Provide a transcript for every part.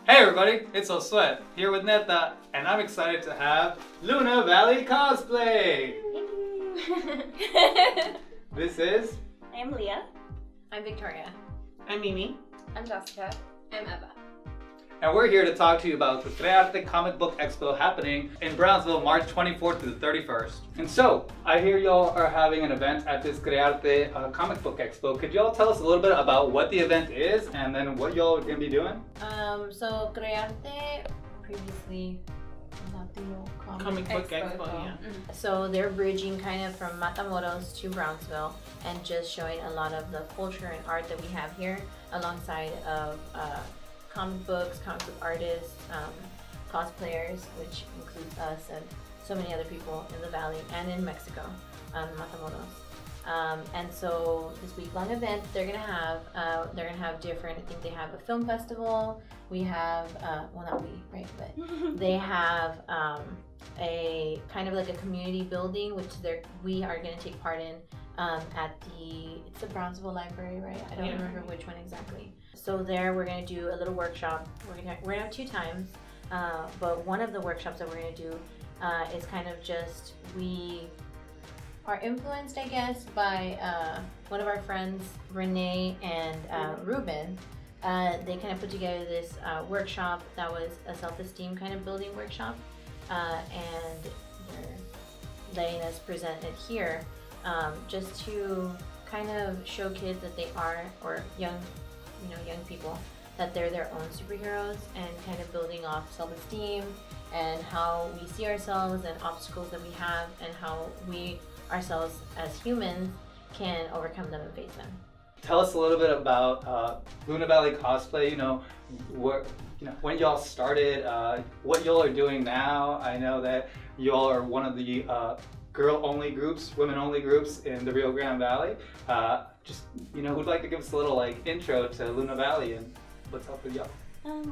Hey everybody, it's Sweat here with Neta, and I'm excited to have Luna Valley Cosplay. This is... I'm Leah. I'm Victoria. I'm Mimi. I'm Jessica. I'm Eva. And we're here to talk to you about the CreArte Comic Book Expo happening in Brownsville, March 24th to the 31st. And so, I hear y'all are having an event at this CreArte Comic Book Expo. Could y'all tell us a little bit about what the event is and then what y'all are going to be doing? So CreArte, previously Latino Comic Book Expo, yeah. So they're bridging kind of from Matamoros to Brownsville and just showing a lot of the culture and art that we have here alongside of comic books, comic book artists, cosplayers, which includes us and so many other people in the valley and in Mexico, Matamoros. And so this week-long event, they're gonna have different. I think they have a film festival. We have well, not we, right? But they have a kind of like a community building, which we are gonna take part in at it's the Brownsville Library, right? I don't remember which one exactly. So there we're gonna do a little workshop. We're gonna have 2 times, but one of the workshops that we're gonna do is kind of just we are influenced, I guess, by one of our friends, Renee and Ruben. They kind of put together this workshop that was a self-esteem kind of building workshop, and they're letting us present it here just to kind of show kids that they are, or young people, that they're their own superheroes, and kind of building off self-esteem and how we see ourselves and obstacles that we have and how we ourselves as humans can overcome them and face them. Tell us a little bit about Luna Valley Cosplay, when y'all started, what y'all are doing now. I know that y'all are one of the girl-only groups, women-only groups in the Rio Grande Valley. Who'd like to give us a little intro to Luna Valley and what's up with y'all?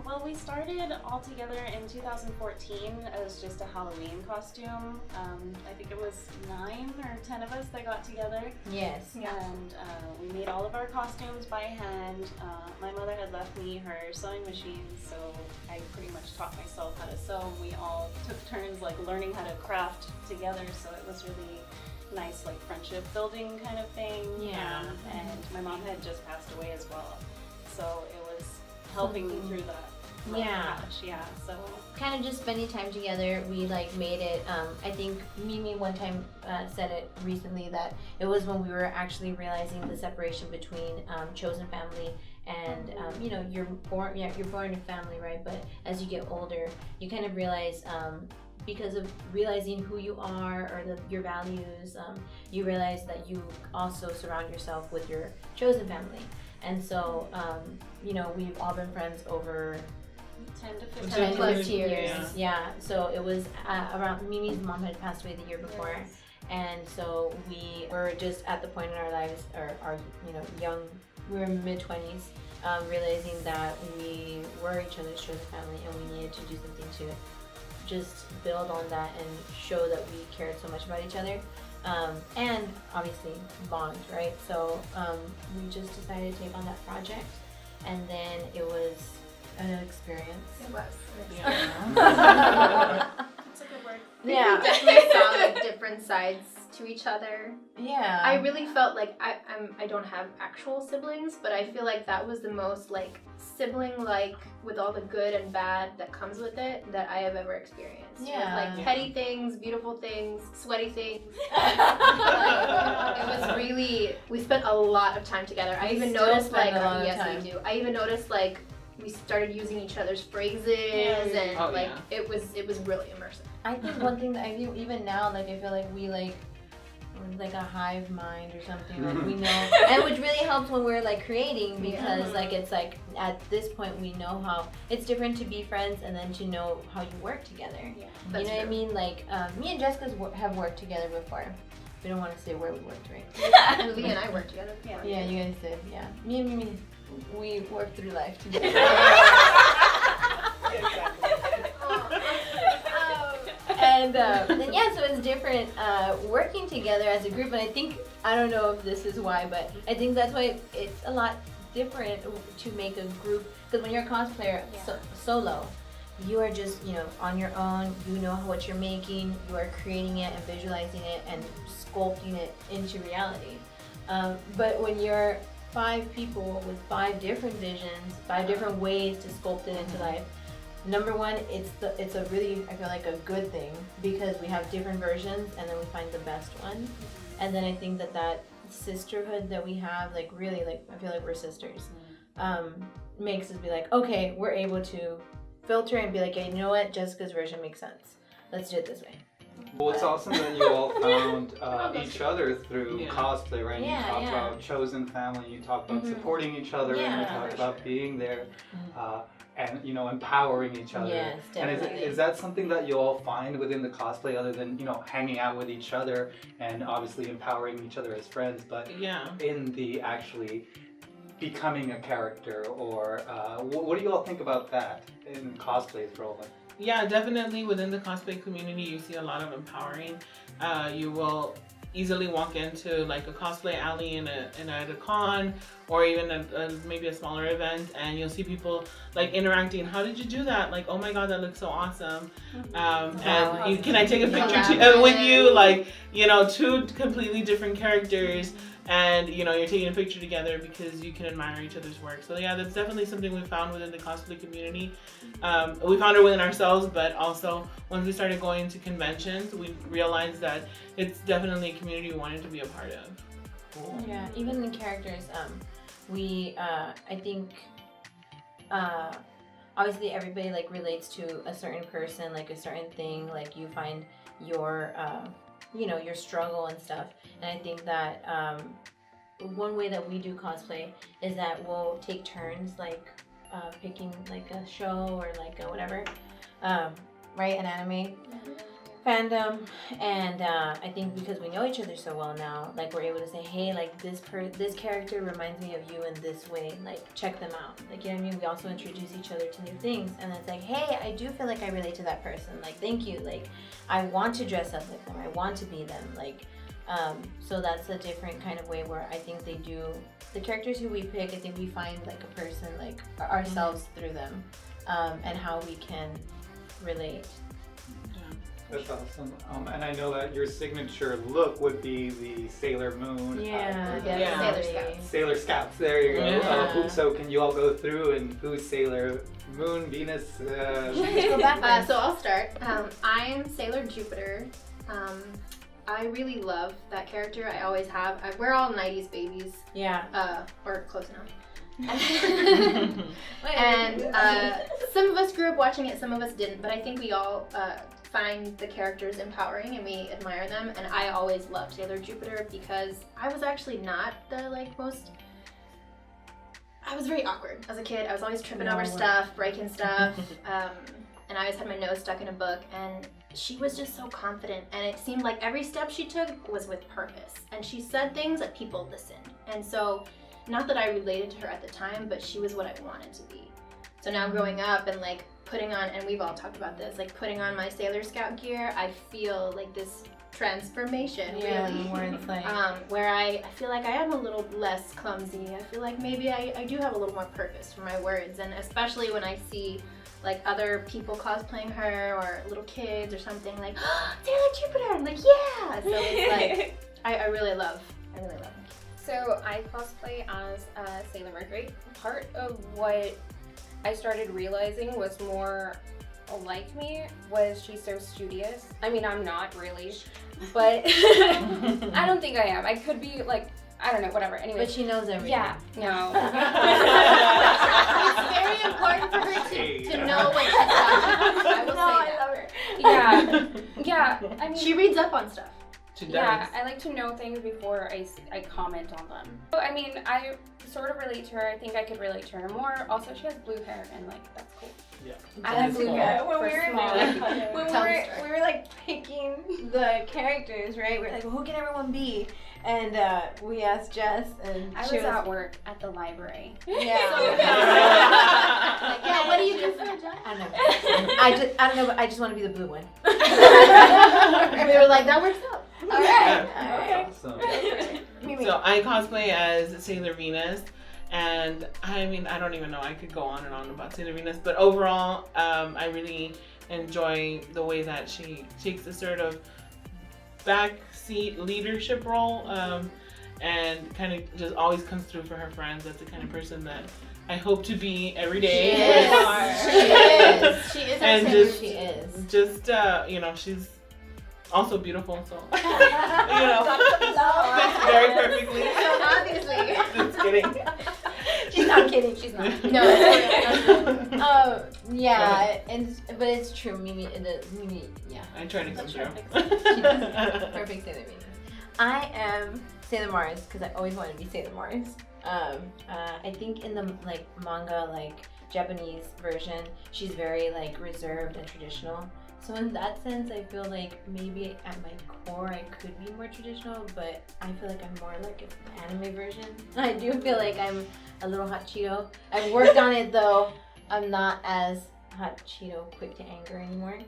Well, we started all together in 2014 as just a Halloween costume. I think it was 9 or 10 of us that got together. Yes. And we made all of our costumes by hand. My mother had left me her sewing machine, so I pretty much taught myself how to sew. We all took turns learning how to craft together, so it was really nice friendship building kind of thing. Yeah. And my mom had just passed away as well, so it was helping me through that. So kind of just spending time together. We made it. I think Mimi one time said it recently that it was when we were actually realizing the separation between chosen family and you're born in family, right? But as you get older, you kind of realize. Because of realizing who you are or your values, you realize that you also surround yourself with your chosen family. And so, we've all been friends over 10 to 10 plus years. Yeah. So it was around, Mimi's mom had passed away the year before. Yes. And so we were just at the point in our lives, or our we were mid-20s, realizing that we were each other's chosen family and we needed to do something to just build on that and show that we cared so much about each other, and obviously bond, right? So we just decided to take on that project, and then it was an experience. It was. Yeah. That's a good word. Yeah. We definitely saw different sides to each other. Yeah. I really felt like I don't have actual siblings, but I feel like that was the most sibling with all the good and bad that comes with it that I have ever experienced. Yeah. With, petty things, beautiful things, sweaty things. It was really, we spent a lot of time together. I even noticed yes we do. I even noticed we started using each other's phrases and it was really immersive. I think one thing that I do even now, I feel like we we're a hive mind or something, we know, and which really helps when we're creating, because it's at this point we know how it's different to be friends and then to know how you work together. Yeah, you know what I mean? Me and Jessica have worked together before. We don't want to say where we worked, right? And Leah and I worked together. Yeah, you guys did. Yeah, me and Mimi, we worked through life together. And then so it's different working together as a group, and I don't know if this is why, but I think that's why it's a lot different to make a group, because when you're a cosplayer solo, you are just, on your own. You know what you're making. You are creating it and visualizing it and sculpting it into reality. But when you're 5 people with 5 different visions, 5 different ways to sculpt it into life, number one, it's a really, I feel like, a good thing, because we have different versions and then we find the best one. And then I think that sisterhood that we have, like, really, like, I feel like we're sisters, makes us be like, okay, we're able to filter and be like, hey, you know what, Jessica's version makes sense. Let's do it this way. Well, it's awesome that you all found each other through cosplay, right? Yeah, You talk about chosen family, you talk about supporting each other, and you talk about being there, and empowering each other. Yes, definitely. And is that something that you all find within the cosplay, other than hanging out with each other and obviously empowering each other as friends, but in the actually becoming a character, or what do you all think about that in cosplays for all of them? Yeah, definitely within the cosplay community, you see a lot of empowering. You will easily walk into like a cosplay alley at a con, or even maybe a smaller event, and you'll see people like interacting. How did you do that? Like, oh my god, that looks so awesome. And can I take a picture with you? Like, 2 completely different characters, and you're taking a picture together because you can admire each other's work. So yeah, that's definitely something we found within the cosplay community. We found it within ourselves, but also once we started going to conventions, we realized that it's definitely a community we wanted to be a part of. Cool. Yeah, even in characters, I think, obviously everybody like relates to a certain person, like a certain thing, like you find your your struggle and stuff. And I think that one way that we do cosplay is that we'll take turns, like picking like a show or like a whatever, right, an anime fandom, and I think because we know each other so well now, like we're able to say, hey, like this character reminds me of you in this way, like check them out, like, you know what I mean? We also introduce each other to new things, and it's like, hey, I do feel like I relate to that person, like thank you, like I want to dress up like them, I want to be them, like so that's a different kind of way where I think they do, the characters who we pick, I think we find like a person, like ourselves through them, and how we can relate. That's awesome. And I know that your signature look would be the Sailor Moon. Sailor Scouts. Sailor Scouts, there you go. Yeah. So can you all go through and who's Sailor Moon, Venus? Let's go back. So I'll start. I'm Sailor Jupiter. I really love that character. I always have. We're all 90s babies. Yeah. Or close enough. And some of us grew up watching it, some of us didn't, but I think we all find the characters empowering and we admire them. And I always loved Sailor Jupiter because I was actually not the I was very awkward as a kid. I was always tripping over stuff, breaking stuff, and I always had my nose stuck in a book, and she was just so confident, and it seemed like every step she took was with purpose, and she said things that people listened. And so, not that I related to her at the time, but she was what I wanted to be. So now growing up and like putting on, and we've all talked about this, like putting on my Sailor Scout gear, I feel like this transformation, really, where it's like where I feel like I am a little less clumsy. I feel like maybe I do have a little more purpose for my words, and especially when I see like other people cosplaying her, or little kids or something, like, oh, Sailor Jupiter, I'm like, yeah. So it's like I really love it. So I cosplay as Sailor Mercury. Part of what I started realizing was more like me was she's so studious. I mean, I'm not really, but I don't think I am. I could be like, I don't know, whatever. Anyway. But she knows everything. Yeah, no. It's very important for her to know what she's talking about. I will say that. I love her. Yeah. I mean, She reads up on stuff. She does. yeah, I like to know things before I comment on them. So, I mean, I sort of relate to her. I think I could relate to her more. Also, she has blue hair, and like, that's cool. Yeah. I have blue hair. When for we were small people. we were like picking the characters, right? We're like, well, who can everyone be? And we asked Jess, and I she was at work at the library. Yeah. Yeah, what do you do for a job? I don't know. I don't know, but I just want to be the blue one. And we were like, that works out. Okay. Awesome. So I cosplay as Sailor Venus, And I mean, I don't even know, I could go on and on about Sailor Venus, but overall, I really enjoy the way that she takes a sort of backseat leadership role, and kind of just always comes through for her friends. That's the kind of person that I hope to be every day. She is. And She is. Just, you know, she's also beautiful, so, you know, fits very perfectly. Obviously. Just kidding. She's not kidding. She's not. No. Yeah, but it's true. Mimi, yeah. I try to come through. Perfect Sailor Venus. I am Sailor Mars because I always wanted to be Sailor Mars. I think in the like manga, like Japanese version, she's very like reserved and traditional. So in that sense, I feel like maybe at my core I could be more traditional, but I feel like I'm more like an anime version. I do feel like I'm a little hot Cheeto. I've worked on it though. I'm not as hot Cheeto, quick to anger anymore.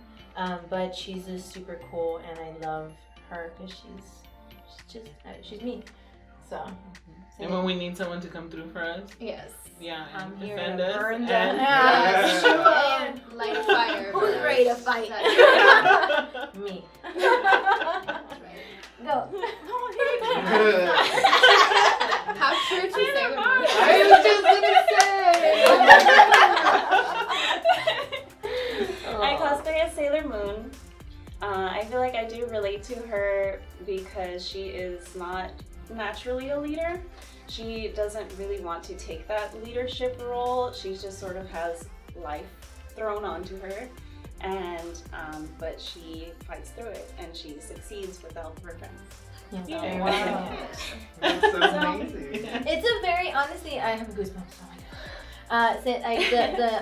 But she's just super cool, and I love her because she's me. So. And when we need someone to come through for us, Yes. yeah, and I'm here defend to us. burn and- them. Light a fire. Who's ready to fight? Me. Go. How true to Sailor Moon. I was just gonna say. I cosplay as Sailor Moon. I feel like I do relate to her because she is not naturally a leader. She doesn't really want to take that leadership role. She just sort of has life thrown onto her, and but she fights through it and she succeeds with the help of her friends. Yeah. Wow. That's amazing. It's a very honestly, I have goosebumps. Oh my god. So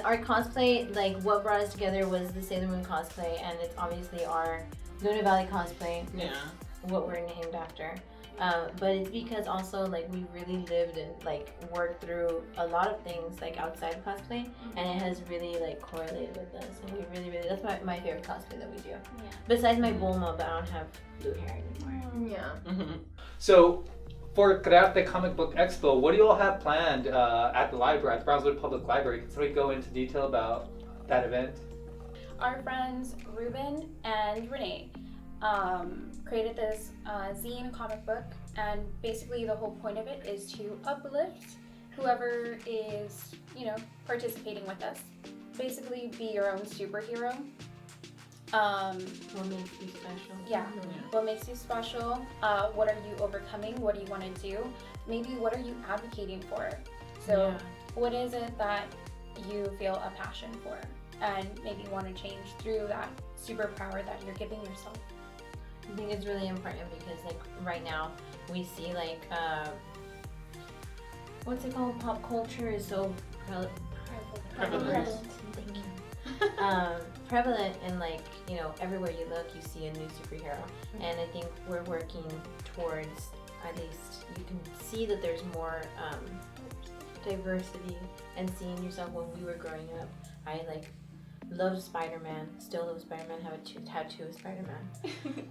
our cosplay, like what brought us together was the Sailor Moon cosplay, and it's obviously our Luna Valley Cosplay. Yeah. What we're named after. But it's because also like we really lived and like worked through a lot of things like outside of cosplay, and it has really like correlated with us, and we really that's my favorite cosplay that we do. Yeah. Besides my Bulma, but I don't have blue hair anymore. Yeah. Mm-hmm. So, for CreArte Comic Book Expo, what do you all have planned at the library, at the Brownsville Public Library? Can somebody go into detail about that event? Our friends Ruben and Renee created this zine comic book, and basically the whole point of it is to uplift whoever is, you know, participating with us. Basically, be your own superhero. What makes you special? Yeah. What makes you special? What are you overcoming? What do you want to do? Maybe what are you advocating for? So, what is it that you feel a passion for, and maybe want to change through that superpower that you're giving yourself? I think it's really important because like right now we see like what's it called? Pop culture is so Prevalent. Thank you. Prevalent, and like, you know, everywhere you look you see a new superhero, and I think we're working towards, at least you can see that there's more diversity, and seeing yourself. When we were growing up, I like loved Spider-Man, still love Spider-Man, have a tattoo of Spider-Man.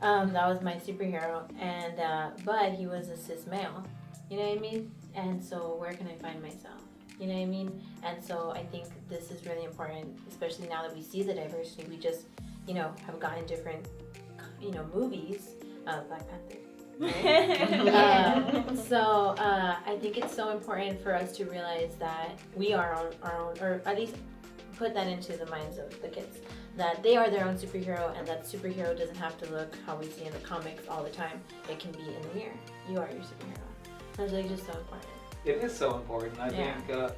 That was my superhero, and but he was a cis male, you know what I mean? And so where can I find myself? You know what I mean? And so I think this is really important, especially now that we see the diversity. We just, you know, have gotten different, you know, movies, Black Panther. Right? So I think it's so important for us to realize that we are our own, or at least put that into the minds of the kids, that they are their own superhero, and that superhero doesn't have to look how we see in the comics all the time. It can be in the mirror. You are your superhero. That's like just so important. It is so important. I think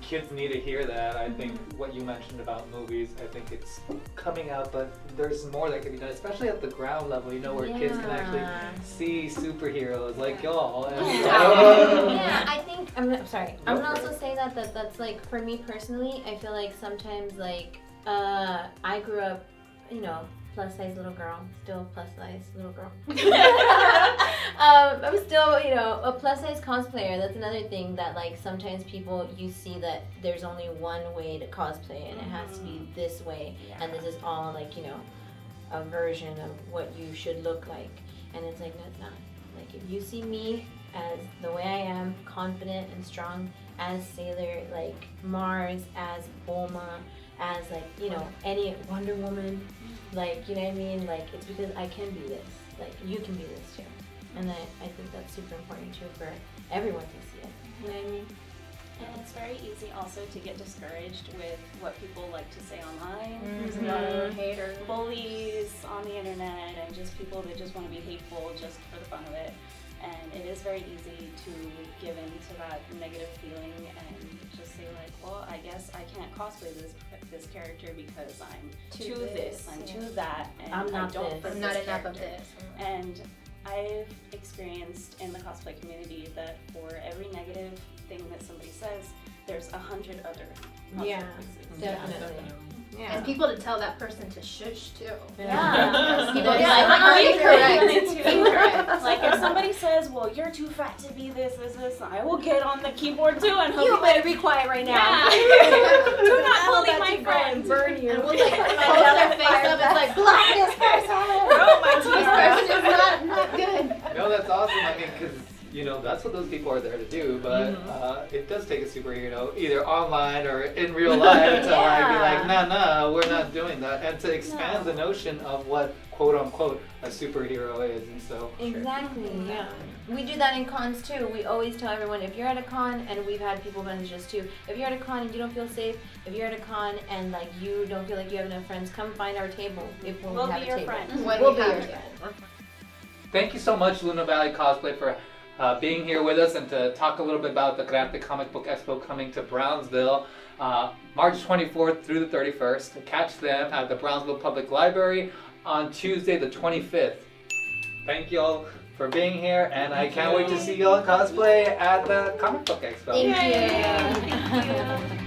kids need to hear that. I think what you mentioned about movies, I think it's coming out, but there's more that can be done, especially at the ground level, you know, where kids can actually see superheroes like y'all. And, yeah, I think, I'm sorry, I'm gonna also say that's like, for me personally, I feel like sometimes like, I grew up, you know, plus size little girl, still plus size little girl. I'm still, you know, a plus size cosplayer. That's another thing that like sometimes people, you see that there's only one way to cosplay, and it has to be this way, and this is all like, you know, a version of what you should look like. And it's like, no, it's not. Like if you see me as the way I am, confident and strong, as Sailor, like Mars, as Bulma, as like, you know, any Wonder Woman, like, you know what I mean? Like, it's because I can be this, like, you can be this too. And I think that's super important too for everyone to see it, you know what I mean? And it's very easy also to get discouraged with what people like to say online. There's a lot of Haters. bullies on the internet and just people that just want to be hateful just for the fun of it. And it is very easy to give in to that negative feeling and just say like, well, I guess I can't cosplay this character because I'm to this, I'm to that, and I'm not I don't this. fit I'm not this enough of character. this. And I've experienced in the cosplay community that for every negative thing that somebody says, there's 100 other positive Yeah. things. Definitely. Yeah. And people to tell that person to shush too. Yeah. People Yeah. like, Are you incorrect. correct? Like if somebody says, well, you're too fat to be this, I will get on the keyboard too and You better be quiet right now. Yeah. Do not bully my friends. Burn you. And we'll like hold their face up and like, block this person. Oh, my This person is not good. No, that's awesome. I mean, because you know that's what those people are there to do. But it does take a superhero, either online or in real life, to like be like, nah, we're not doing that, and to expand the notion of what quote unquote a superhero is. And so Exactly, yeah. We do that in cons too. We always tell everyone, if you're at a con, and we've had people message us too, if you're at a con and you don't feel safe, if you're at a con and like you don't feel like you have enough friends, come find our table. If We'll have be a your table. friend. When We'll we be have your it. friend. Thank you so much, Luna Valley Cosplay, for being here with us and to talk a little bit about the CreArte Comic Book Expo coming to Brownsville March 24th through the 31st. Catch them at the Brownsville Public Library on Tuesday the 25th. Thank you all for being here, and I can't wait to see you all cosplay at the Comic Book Expo. Thank you. Thank you.